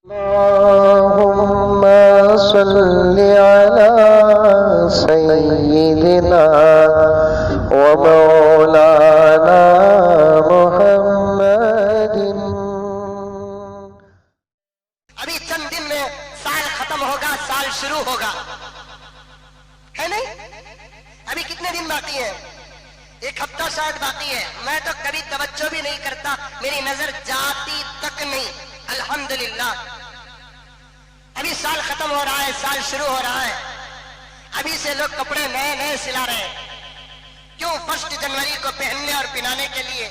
اللهم صل على سيدنا ومولانا محمد۔ ابھی چند دن میں سال ختم ہوگا، سال شروع ہوگا، ہے نہیں؟ ابھی کتنے دن باقی ہیں؟ ایک ہفتہ شاید باقی ہے۔ میں تو کبھی توجہ بھی نہیں کرتا، میری نظر جاتی تک نہیں۔ الحمدللہ ابھی سال ختم ہو رہا ہے، سال شروع ہو رہا ہے، ابھی سے لوگ کپڑے نئے نئے سلا رہے ہیں۔ کیوں؟ 1 جنوری کو پہننے اور پہنانے کے لیے۔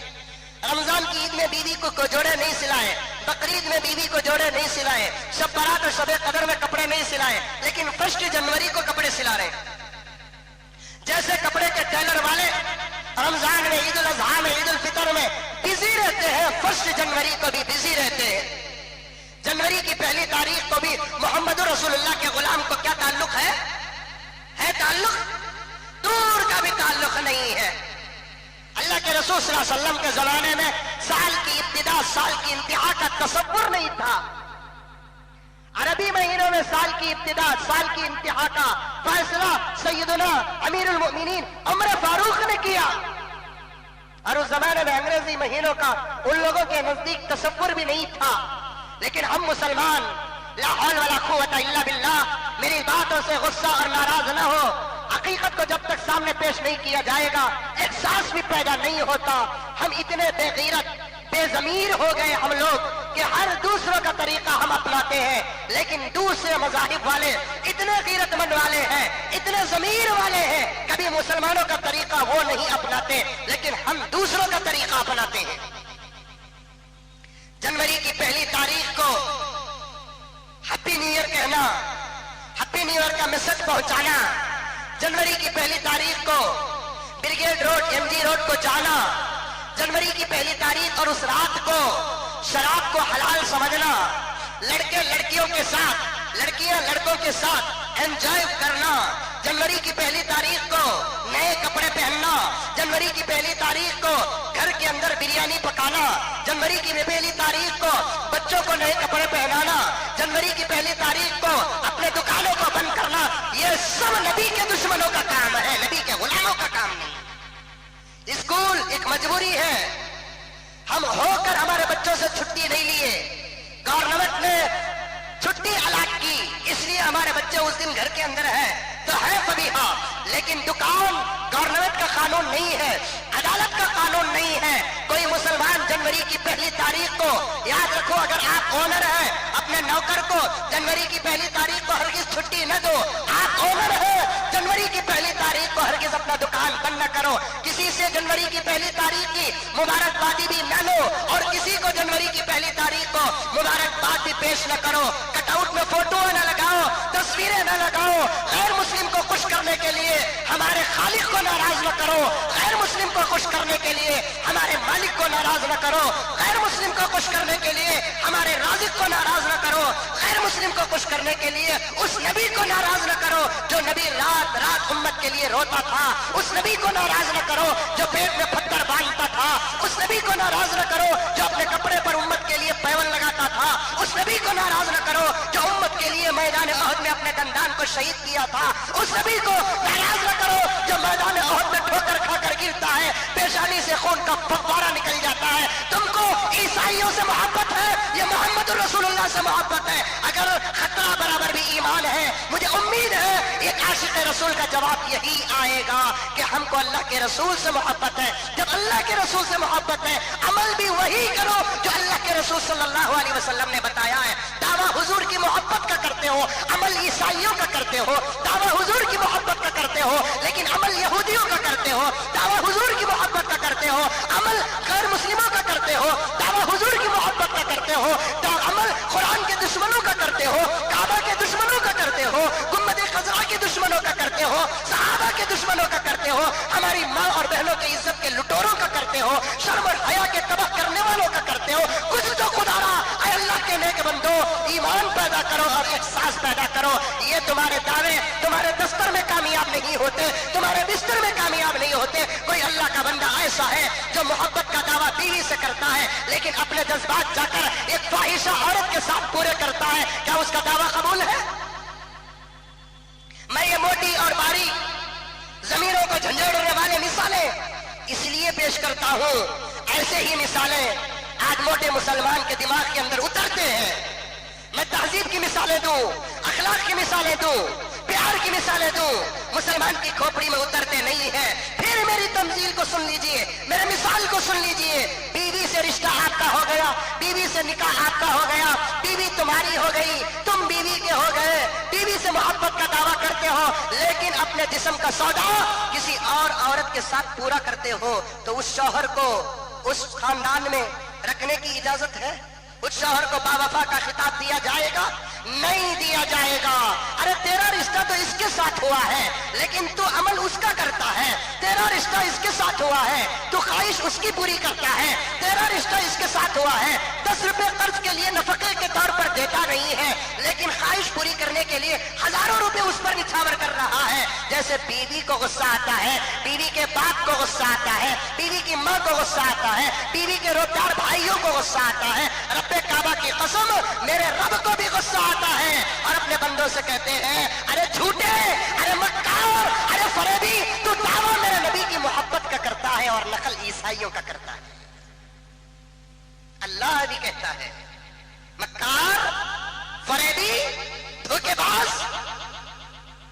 رمضان کی عید میں بیوی کو جوڑے نہیں سلائے، بقرعید میں بیوی کو جوڑے نہیں سلائے، شب برات اور شب قدر میں کپڑے نہیں سلائے، لیکن 1 جنوری کو کپڑے سلا رہے ہیں۔ جیسے کپڑے کے ٹیلر والے رمضان میں، عید الاضحیٰ میں، عید الفطر میں بزی رہتے ہیں، 1 جنوری کو بھی بزی رہتے ہیں۔ جنوری کی پہلی تاریخ کو بھی محمد رسول اللہ کے غلام کو کیا تعلق ہے؟ تعلق؟ دور کا بھی تعلق نہیں ہے۔ اللہ کے رسول صلی اللہ علیہ وسلم کے زمانے میں سال کی ابتدا، سال کی انتہا کا تصور نہیں تھا۔ عربی مہینوں میں سال کی ابتدا، سال کی انتہا کا فیصلہ سیدنا امیر المؤمنین عمر فاروق نے کیا، اور اس زمانے میں انگریزی مہینوں کا ان لوگوں کے نزدیک تصور بھی نہیں تھا۔ لیکن ہم مسلمان، لا حول ولا قوت الا باللہ، میری باتوں سے غصہ اور ناراض نہ ہو، حقیقت کو جب تک سامنے پیش نہیں کیا جائے گا احساس بھی پیدا نہیں ہوتا۔ ہم اتنے بے غیرت، بے ضمیر ہو گئے ہم لوگ کہ ہر دوسروں کا طریقہ ہم اپناتے ہیں، لیکن دوسرے مذاہب والے اتنے غیرت مند والے ہیں، اتنے ضمیر والے ہیں، کبھی مسلمانوں کا طریقہ وہ نہیں اپناتے، لیکن ہم دوسروں کا طریقہ اپناتے ہیں۔ جنوری کی پہلی تاریخ کو ہیپی نیو ایئر کہنا، ہیپی نیو ایئر کا میسج پہنچانا، جنوری کی پہلی تاریخ کو brigade road, M G road کو جانا، جنوری کی پہلی تاریخ اور اس رات کو شراب کو حلال سمجھنا، لڑکے لڑکیوں کے ساتھ، لڑکیاں لڑکوں کے ساتھ انجوائے کرنا، جنوری کی پہلی تاریخ کو نئے کپڑے پہننا، جنوری کی پہلی تاریخ کو گھر کے اندر بریانی پکانا، جنوری کی پہلی تاریخ کو بچوں کو نئے کپڑے پہنانا، جنوری کی پہلی تاریخ کو اپنے دکانوں کو بند کرنا، یہ سب نبی کے دشمنوں کا کام ہے، نبی کے غلاموں کا کام نہیں۔ اسکول ایک مجبوری ہے، ہم ہو کر ہمارے بچوں سے چھٹی نہیں لیے، گورنمنٹ نے چھٹی الاٹ کی، اس لیے ہمارے بچے اس دن گھر کے اندر ہیں تو ہے فبیہا، لیکن دکان گورنمنٹ کا قانون نہیں ہے، عدالت کا قانون نہیں ہے۔ کوئی مسلمان جنوری کی پہلی تاریخ کو، یاد رکھو، اگر آپ اونر ہیں اپنے نوکر کو جنوری کی پہلی تاریخ کو ہرگز چھٹی نہ دو۔ آپ اونر ہیں، جنوری کی پہلی تاریخ کو ہرگز اپنا دکان بند نہ کرو، کسی سے جنوری کی پہلی تاریخ کی مبارکبادی بھی نہ لو، اور کسی کو جنوری کی پہلی تاریخ کو مبارکباد بھی پیش نہ کرو۔ کٹ آؤٹ میں فوٹو نہ لگاؤ، تصویریں نہ لگاؤ، غیر مسلم کو خوش کرنے کے لیے ہمارے خالق کو ناراض نہ کرو، غیر مسلم کو خوش کرنے کے لیے ہمارے مالک کو ناراض نہ کرو، غیر مسلم کو خوش کرنے کے لیے ہمارے رازق کو ناراض نہ کرو، غیر مسلم کو خوش کرنے کے لیے اس نبی کو ناراض نہ کرو جو نبی رات رات امت کے لیے روتا تھا، اس نبی کو ناراض نہ کرو جو پیٹ میں پتھر باندھتا تھا، اس نبی کو ناراض نہ کرو جو اپنے کپڑے پر امت کے لیے پیون لگاتا تھا، اس نبی کو ناراض نہ کرو جو امت کے لیے میدان احد میں اپنے دندان کو شہید کیا تھا، اس نبی کو ناراض نہ کرو جو میدان احد میں ٹھوکر کھا کر گرتا ہے، پیشانی سے خون کا فوارہ نکل جاتا ہے۔ تم کو عیسائیوں سے محبت ہے یا محمد رسول اللہ سے محبت ہے؟ اگر خطرہ برابر بھی ایمان ہے، مجھے امید ہے ایک عاشق رسول کا جواب یہی آئے گا کہ ہم کو اللہ کے رسول سے محبت ہے۔ جب اللہ کے رسول سے محبت ہے، عمل بھی وہی کرو جو اللہ کے رسول صلی اللہ علیہ وسلم نے بتایا ہے۔ دعویٰ حضور کی محبت کا کرتے ہو، عمل عیسائیوں کا کرتے ہو، دعویٰ حضور کی محبت کا کرتے ہو لیکن عمل یہودیوں کا کرتے ہو، دعویٰ حضور کی محبت کا کرتے ہو، عمل غیر مسلموں کا کرتے ہو، دعویٰ حضور کی محبت کا کرتے ہو، عمل قرآن کے دشمنوں کا کرتے ہو، کعبہ کے دشمنوں کا کرتے ہو، گنبد خضرا کے دشمنوں کا کرتے ہو، صحابہ کے دشمنوں کا کرتے ہو، ہماری ماں اور بہنوں کی عزت کے لٹوروں کا کرتے ہو، شرم اور حیا کے تباہ کرنے والوں کا کرتے ہو۔ کچھ تو خدا را، اے اللہ کے نیک بندو، ایمان پیدا کرو اور احساس پیدا کرو۔ یہ تمہارے دعوے تمہارے دفتر میں کامیاب نہیں ہوتے، تمہارے بستر میں کامیاب نہیں ہوتے۔ کوئی اللہ کا بندہ ایسا ہے جو محبت کا دعویٰ بیوی سے کرتا ہے لیکن اپنے جذبات جا کر ایک فاحشہ عورت کے ساتھ پورے کرتا ہے، کیا اس کا دعویٰ قبول ہے؟ میں یہ موٹی اور باریک ضمیروں کو جھنجھوڑنے والے مثالیں اس لیے پیش کرتا ہوں، ایسے ہی مثالیں آج موٹے مسلمان کے دماغ کے اندر اترتے ہیں۔ میں تہذیب کی مثالیں دوں، اخلاق کی مثالیں دوں، پیار کی مثالیں دوں، مسلمان کی کھوپڑی میں اترتے نہیں ہیں۔ پھر میری تمثیل کو سن لیجئے، میرے مثال کو سن لیجئے۔ بیوی سے رشتہ آپ کا ہو گیا، بیوی سے نکاح آپ کا ہو گیا، بیوی تمہاری ہو گئی، تم بیوی کے ہو گئے، بیوی سے محبت کا دعویٰ کرتے ہو، لیکن اپنے جسم کا سودا کسی اور عورت کے ساتھ پورا کرتے ہو، تو اس شوہر کو اس خاندان میں رکھنے کی اجازت ہے؟ اس شوہر کو باوفا کا خطاب دیا جائے گا؟ نہیں دیا جائے گا۔ ارے تیرا رشتہ تو اس کے ساتھ ہوا ہے، لیکن تو عمل اس کا کرتا ہے۔ تیرا رشتہ اس کے ساتھ ہوا ہے، تو خواہش اس کی پوری کرتا ہے۔ تیرا رشتہ اس کے ساتھ ہوا ہے، 10 روپے قرض کے لیے نفقے کے طور پر دیتا نہیں ہے، لیکن خواہش پوری کرنے کے لیے ہزاروں روپے اس پر نچھاور کر رہا ہے۔ جیسے بیوی کو غصہ آتا ہے، بیوی کے باپ کو غصہ آتا ہے، بیوی کی ماں کو غصہ آتا ہے، بیوی کے روزگار بھائیوں کو غصہ آتا ہے، رب کعبہ کی قسم میرے رب کو بھی غصہ آتا ہے، اور اپنے بندوں سے کہتے ہیں ارے جھوٹے، ارے مکار، ارے فریبی، تو دعویٰ میرے نبی کی محبت کا کرتا ہے اور نقل عیسائیوں کا کرتا ہے۔ اللہ بھی کہتا ہے مکار، فریبی، دھوکے باز،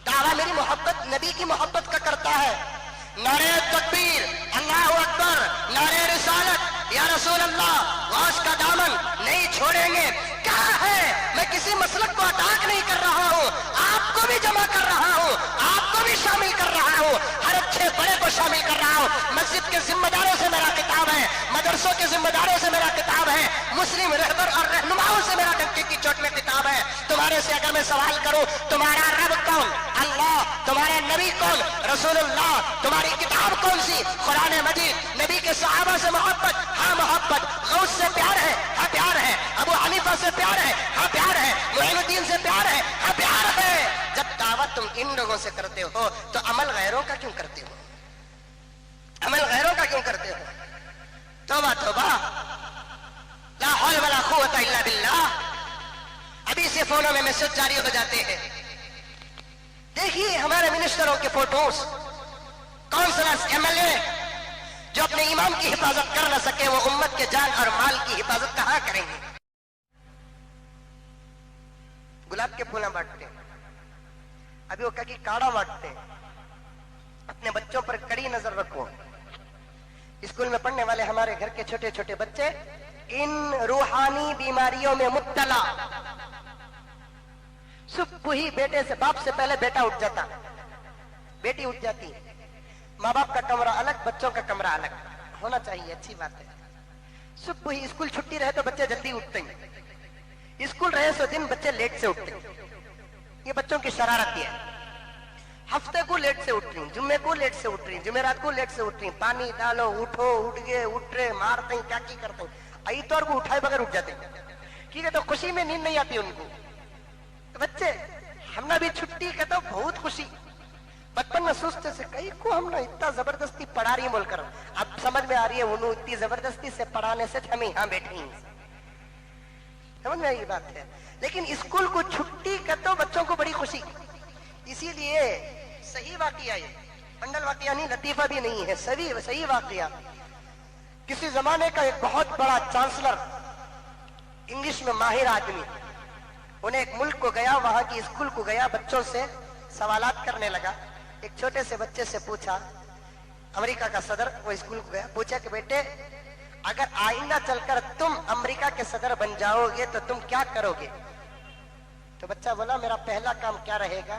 دعویٰ میری محبت، نبی کی محبت کا کرتا ہے۔ نعرہ تکبیر، اللہ اکبر، نعرہ رسالت، یا رسول اللہ، غوث کا دامن نہیں چھوڑیں گے۔ کیا ہے، میں کسی مسلک کو اٹیک نہیں کر رہا ہوں، آپ کو بھی جمع کر رہا ہوں، آپ کو بھی شامل کر رہا ہوں، ہر اچھے بڑے کو شامل کر رہا ہوں۔ مسجد کے ذمہ داروں سے میرا خطاب ہے، مدرسوں کے ذمہ داروں سے میرا خطاب ہے، مسلم رہبر اور رہنماؤں سے میرا ڈنکے کی چوٹ میں خطاب ہے۔ تمہارے سے اگر میں سوال کروں تمہارا رب کون؟ اللہ۔ تمہارا نبی کون؟ رسول اللہ۔ تمہاری کتاب کون سی؟ قرآن مجید۔ نبی کے صحابہ سے محبت؟ ہاں محبت۔ غوث سے پیار ہے؟ ہاں پیار ہے۔ ابو حنیفہ سے پیار ہے؟ ہاں پیار ہے۔ معین الدین سے پیار ہے؟ ہاں پیار ہے۔ جب دعوت تم ان لوگوں سے کرتے ہو تو عمل غیروں کا کیوں کرتے ہو؟ عمل غیروں کا کیوں کرتے ہو؟ توبہ توبہ، لا حول ولا قوت الا باللہ۔ ابھی سے فونوں میں میسج جاری ہو جاتے ہیں، دیکھیے ہمارے منسٹروں کے photos, councillors, M L A جو اپنے امام کی حفاظت کر نہ سکے، وہ امت کے جان اور مال کی حفاظت کہاں کریں گے؟ گلاب کے پھول بانٹتے ہیں، ابھی وہ کہ کاڑا بانٹتے ہیں۔ اپنے بچوں پر کڑی نظر رکھو۔ اسکول میں پڑھنے والے ہمارے گھر کے چھوٹے چھوٹے بچے ان روحانی بیماریوں میں مبتلا۔ صبح ہی بیٹے سے، باپ سے پہلے بیٹا اٹھ جاتا، بیٹی اٹھ جاتی، ماں باپ کا کمرہ الگ، بچوں کا کمرہ الگ ہونا چاہیے، اچھی بات ہے۔ صبح ہی اسکول چھٹی رہے تو بچے جلدی اٹھتے ہیں، اسکول رہے سو دن بچے لیٹ سے اٹھتے ہیں، یہ بچوں کی شرارت ہے۔ ہفتے کو لیٹ سے اٹھ رہی، جمعے کو لیٹ سے اٹھ رہی، جمعرات کو لیٹ سے اٹھ رہی، پانی ڈالو، اٹھو، اٹھ گئے، اٹھ رہے، مارتے ہیں، کیا کی کرتے ہیں، اتوار کو اٹھائے بغیر اٹھ جاتے ہیں، ٹھیک ہے، تو خوشی میں نیند نہیں آتی ان کو۔ تو بچے ہم نے بھی چھٹی کا تو بہت خوشی، بچپن میں سوچتے سے کئی کو ہم نے اتنا زبردستی پڑھا رہی بول کر، اب سمجھ میں آ رہی ہے انہوں اتنی زبردستی سے پڑھانے سے ہمیں یہاں بیٹھے ہیں، سمجھ میں آئی بات ہے۔ لیکن اسکول کو چھٹی کا تو بچوں کو بڑی خوشی، اسی لیے صحیح واقعہ ہے، منڈل واقعہ نہیں، لطیفہ بھی نہیں ہے، صحیح واقعہ۔ کسی زمانے کا ایک بہت بڑا چانسلر، انگلش میں ماہر آدمی، انہیں ایک ملک کو گیا، وہاں کی اسکول کو گیا، بچوں سے سوالات کرنے لگا۔ ایک چھوٹے سے بچے سے پوچھا، امریکہ کا صدر، وہ اسکول کو گیا، پوچھا کہ بیٹے اگر آئندہ چل کر تم امریکہ کے صدر بن جاؤ گے تو تم کیا کرو گے؟ تو بچہ بولا میرا پہلا کام کیا رہے گا،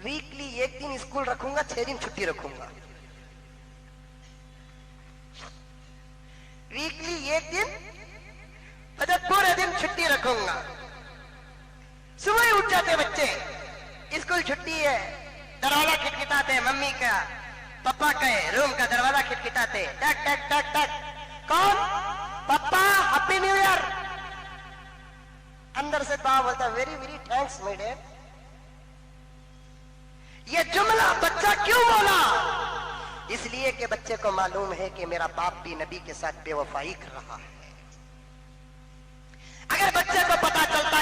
ویکلی 1 دن اسکول رکھوں گا، 6 دن چھٹی رکھوں گا، ویکلی 1 دن مطلب پورے دن چھٹی رکھوں گا۔ صبح ہی اٹھ جاتے بچے، اسکول چھٹی ہے، دروازہ کھٹکھٹاتے، ممی کا پپا کا روم کا دروازہ کھٹکھٹاتے، ٹک ٹک ٹک ٹک، کون؟ پپا، ہیپی نیو ایئر۔ اندر سے باپ بولتا very very thanks my dad. یہ جملہ بچہ کیوں بولا؟ اس لیے کہ بچے کو معلوم ہے کہ میرا باپ بھی نبی کے ساتھ بے وفائی کر رہا ہے۔ اگر بچے کو پتا چلتا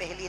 1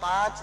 5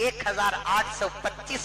1825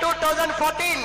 2014।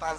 5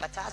50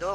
2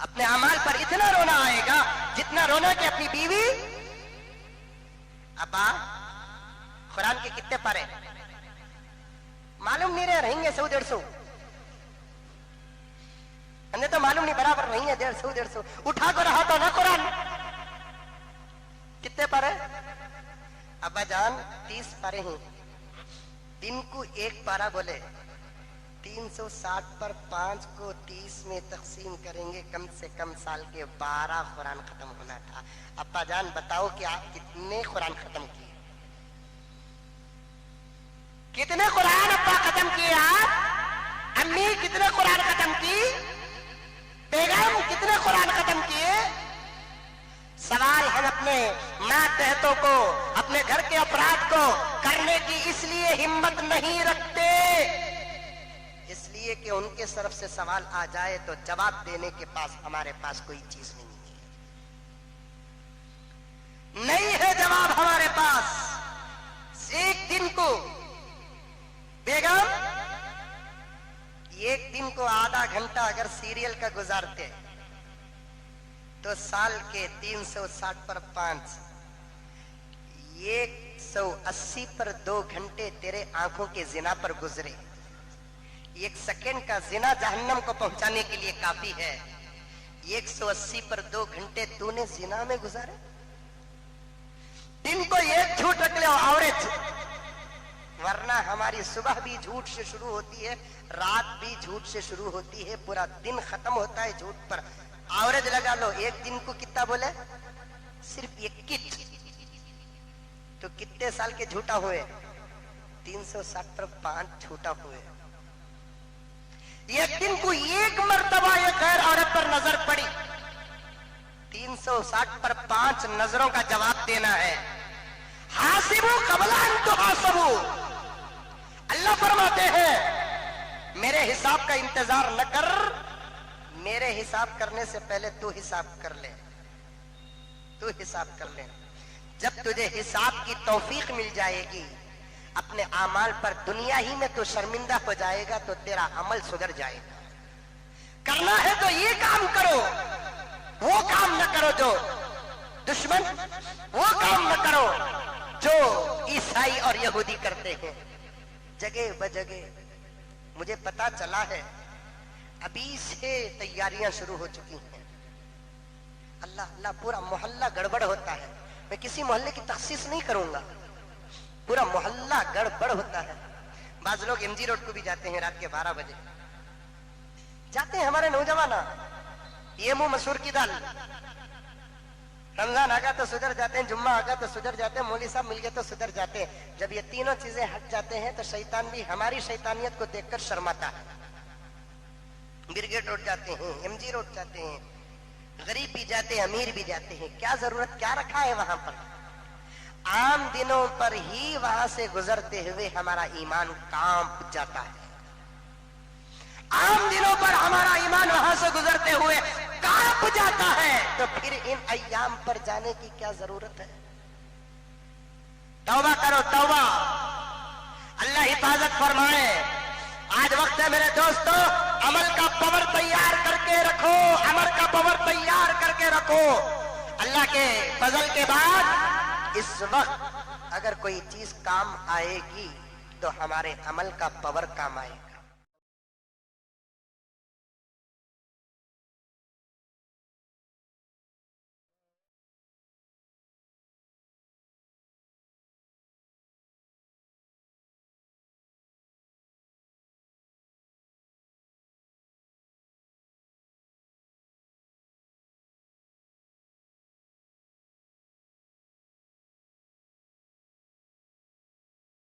اپنے اعمال پر اتنا رونا آئے گا جتنا رونا کہ اپنی بیوی. ابا قرآن کے کتنے پارے معلوم نہیں رہیں گے 100-150. ہمیں تو معلوم نہیں برابر نہیں ہے 150-150. اٹھا کو رہا تو نا قرآن. کتنے پارے ابا جان؟ 30 پارے ہیں. دن کو ایک پارا بولے 360 پر 5 کو 30 میں تقسیم کریں گے کم سے کم سال کے 12 قرآن ختم ہونا تھا. ابا جان بتاؤ کہ آپ کتنے قرآن ختم کیے؟ کتنے قرآن ابا ختم کیے آپ؟ امی کتنے قرآن ختم کی؟ بیگم کتنے قرآن ختم کیے؟ سوال ہم اپنے ماتحتوں کو، اپنے گھر کے افراد کو کرنے کی اس لیے ہمت نہیں رکھتے، اس لیے کہ ان کے طرف سے سوال آ جائے تو جواب دینے کے پاس ہمارے پاس کوئی چیز نہیں ہے جواب ہمارے پاس. ایک دن کو بیگم ایک دن کو آدھا گھنٹہ اگر سیریل کا گزارتے تو سال کے 360 پر 5 180 پر 2 گھنٹے تیرے آنکھوں کے زنا پر گزرے. 1 سیکنڈ کا زنا جہنم کو پہنچانے کے لیے کافی ہے. 180 پر 2 گھنٹے تو نے زنا میں گزارے. دن کو ایک جھوٹ رکھ لے عورت، ورنہ ہماری صبح بھی جھوٹ سے شروع ہوتی ہے، رات بھی جھوٹ سے شروع ہوتی ہے، پورا دن ختم ہوتا ہے جھوٹ پر. آوریج لگا لو ایک دن کو کتنا بولے؟ صرف 21. تو کتنے سال کے جھوٹا ہوئے؟ 360 پر 5 جھوٹا ہوئے. ایک دن کو ایک مرتبہ ایک غیر عورت پر نظر پڑی، 360 پر 5 نظروں کا جواب دینا ہے. حاسبو قبل ان تحاسبو. اللہ فرماتے ہیں میرے حساب کا انتظار نہ کر، میرے حساب کرنے سے پہلے تو حساب کر لے. تو حساب کر لے. جب تجھے حساب کی توفیق مل جائے گی اپنے اعمال پر، دنیا ہی میں تو شرمندہ ہو جائے گا تو تیرا عمل سدھر جائے گا. کرنا ہے تو یہ کام کرو، وہ کام نہ کرو جو دشمن، وہ کام نہ کرو جو عیسائی اور یہودی کرتے ہیں. جگہ بجگہ مجھے پتا چلا ہے ابھی سے تیاریاں شروع ہو چکی ہیں. اللہ اللہ پورا محلہ گڑبڑ ہوتا ہے. میں کسی محلے کی تخصیص نہیں کروں گا، پورا محلہ گڑبڑ ہوتا ہے. بعض لوگ ایم جی روڈ کو بھی جاتے ہیں رات کے 12 بجے جاتے ہیں. ہمارے نوجوان یہ منہ مسور کی دال، رمضان آگا تو سدھر جاتے ہیں، جمعہ آگا تو سدھر جاتے ہیں، مولوی صاحب مل گئے تو سدھر جاتے ہیں. جب یہ تینوں چیزیں ہٹ جاتے ہیں تو شیطان بھی ہماری شیطانیت کو دیکھ کر شرماتا ہے. برگیڈ روڈ جاتے ہیں، ایم جی روڈ جاتے ہیں، غریب بھی جاتے ہیں، امیر بھی جاتے ہیں. کیا ضرورت، کیا رکھا ہے وہاں پر؟ عام دنوں پر ہی وہاں سے گزرتے ہوئے ہمارا ایمان کانپ جاتا ہے. عام دنوں پر ہمارا ایمان وہاں سے گزرتے ہوئے کانپ جاتا ہے، تو پھر ان ایام پر جانے کی کیا ضرورت ہے؟ توبہ کرو توبہ، اللہ حفاظت فرمائے. آج وقت ہے میرے دوستو، عمل کا پاور تیار کر کے رکھو، عمل کا پاور تیار کر کے رکھو. اللہ کے فضل کے بعد اس وقت اگر کوئی چیز کام آئے گی تو ہمارے عمل کا پاور کام آئے گا.